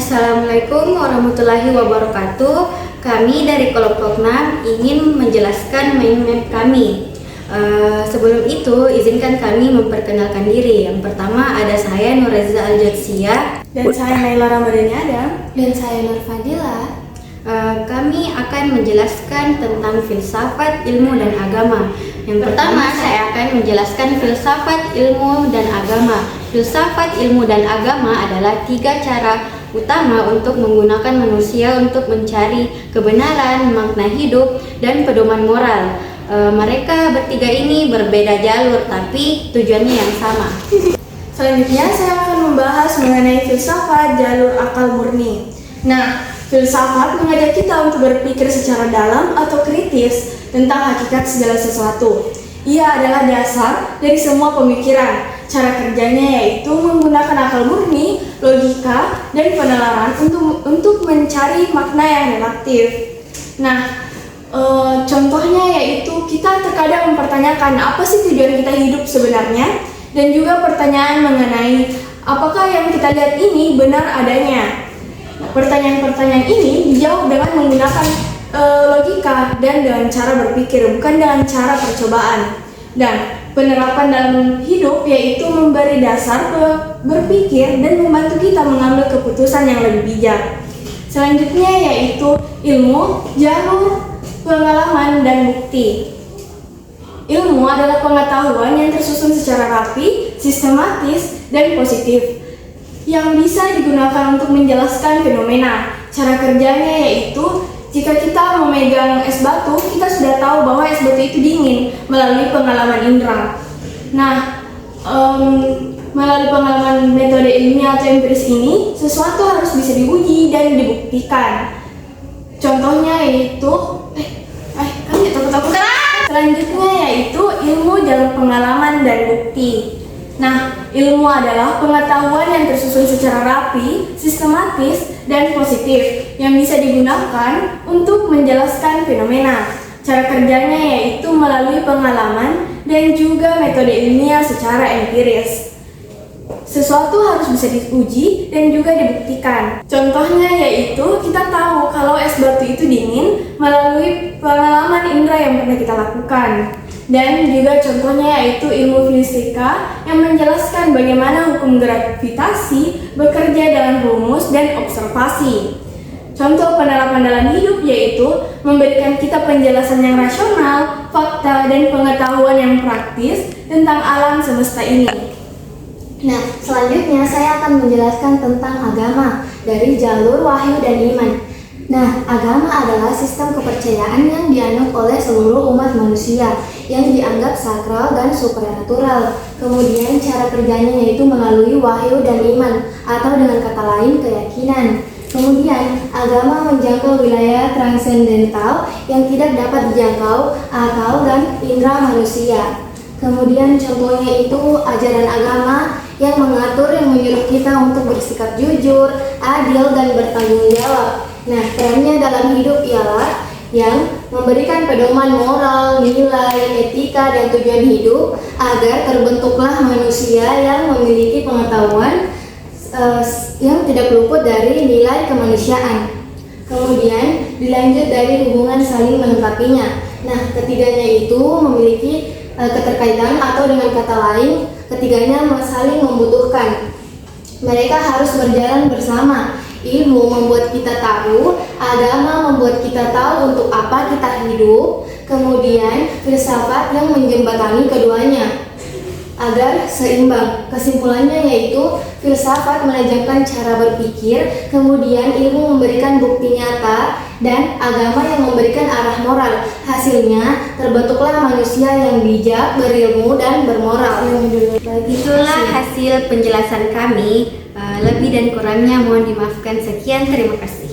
Assalamualaikum warahmatullahi wabarakatuh. Kami dari kelompok 6 ingin menjelaskan mind map kami. Sebelum itu, izinkan kami memperkenalkan diri. Yang pertama ada saya Nureza Aljaksiyah. Dan saya Naila Ramadhani Adam. Dan saya Nur Fadila. Kami akan menjelaskan tentang filsafat, ilmu, dan agama. Yang pertama, saya akan menjelaskan filsafat, ilmu, dan agama. Filsafat, ilmu, dan agama adalah 3 cara utama untuk menggunakan manusia untuk mencari kebenaran, makna hidup, dan pedoman moral. Mereka bertiga ini berbeda jalur, tapi tujuannya yang sama. Selanjutnya saya akan membahas mengenai filsafat jalur akal murni. Nah, filsafat mengajak kita untuk berpikir secara dalam atau kritis tentang hakikat segala sesuatu. Ia adalah dasar dari semua pemikiran. Cara kerjanya yaitu menggunakan akal murni, logika, dan penalaran untuk mencari makna yang relatif. Nah, contohnya yaitu kita terkadang mempertanyakan apa sih tujuan kita hidup sebenarnya, dan juga pertanyaan mengenai apakah yang kita lihat ini benar adanya. Pertanyaan-pertanyaan ini dijawab dengan menggunakan logika dan dengan cara berpikir, bukan dengan cara percobaan. Dan penerapan dalam hidup yaitu memberi dasar berpikir dan membantu kita mengambil keputusan yang lebih bijak. Selanjutnya yaitu ilmu, jalur, pengalaman, dan bukti. Ilmu adalah pengetahuan yang tersusun secara rapi, sistematis, dan positif, yang bisa digunakan untuk menjelaskan fenomena. Cara kerjanya yaitu jika kita memegang es batu, kita sudah tahu bahwa es batu itu dingin melalui pengalaman indera. Nah, melalui pengalaman metode ilmiah atau empiris ini, sesuatu harus bisa diuji dan dibuktikan. Contohnya yaitu, selanjutnya yaitu ilmu jalur pengalaman dan bukti. Nah, ilmu adalah pengetahuan yang tersusun secara rapi, sistematis, dan positif yang bisa digunakan untuk menjelaskan fenomena. Cara kerjanya yaitu melalui pengalaman dan juga metode ilmiah secara empiris. Sesuatu harus bisa diuji dan juga dibuktikan. Contohnya yaitu kita tahu kalau es batu itu dingin melalui pengalaman indera yang pernah kita lakukan. Dan juga contohnya yaitu ilmu fisika yang menjelaskan bagaimana hukum gravitasi bekerja dalam rumus dan observasi. Contoh penerapan dalam hidup yaitu memberikan kita penjelasan yang rasional, fakta, dan pengetahuan yang praktis tentang alam semesta ini. Nah, selanjutnya saya akan menjelaskan tentang agama dari jalur wahyu dan iman. Nah, agama adalah sistem kepercayaan yang dianut oleh seluruh umat manusia yang dianggap sakral dan supranatural. Kemudian cara kerjanya yaitu melalui wahyu dan iman, atau dengan kata lain keyakinan. Kemudian agama menjangkau wilayah transendental yang tidak dapat dijangkau akal dan indera manusia. Kemudian contohnya itu ajaran agama yang mengatur yang menyuruh kita untuk bersikap jujur, adil, dan bertanggung jawab. Nah, perannya dalam hidup ialah yang memberikan pedoman moral, nilai, etika, dan tujuan hidup agar terbentuklah manusia yang memiliki pengetahuan yang tidak luput dari nilai kemanusiaan. Kemudian dilanjut dari hubungan saling melengkapinya. Nah, ketiganya itu memiliki keterkaitan atau dengan kata lain, ketiganya saling membutuhkan. Mereka harus berjalan bersama. Ilmu membuat kita tahu, agama membuat kita tahu untuk apa kita hidup, kemudian filsafat yang menjembatani keduanya agar seimbang. Kesimpulannya yaitu filsafat menajamkan cara berpikir, kemudian ilmu memberikan bukti nyata, dan agama yang memberikan arah moral. Hasilnya terbentuklah manusia yang bijak, berilmu, dan bermoral. Itulah hasil penjelasan kami. Lebih dan kurangnya mohon dimaafkan. Sekian, terima kasih.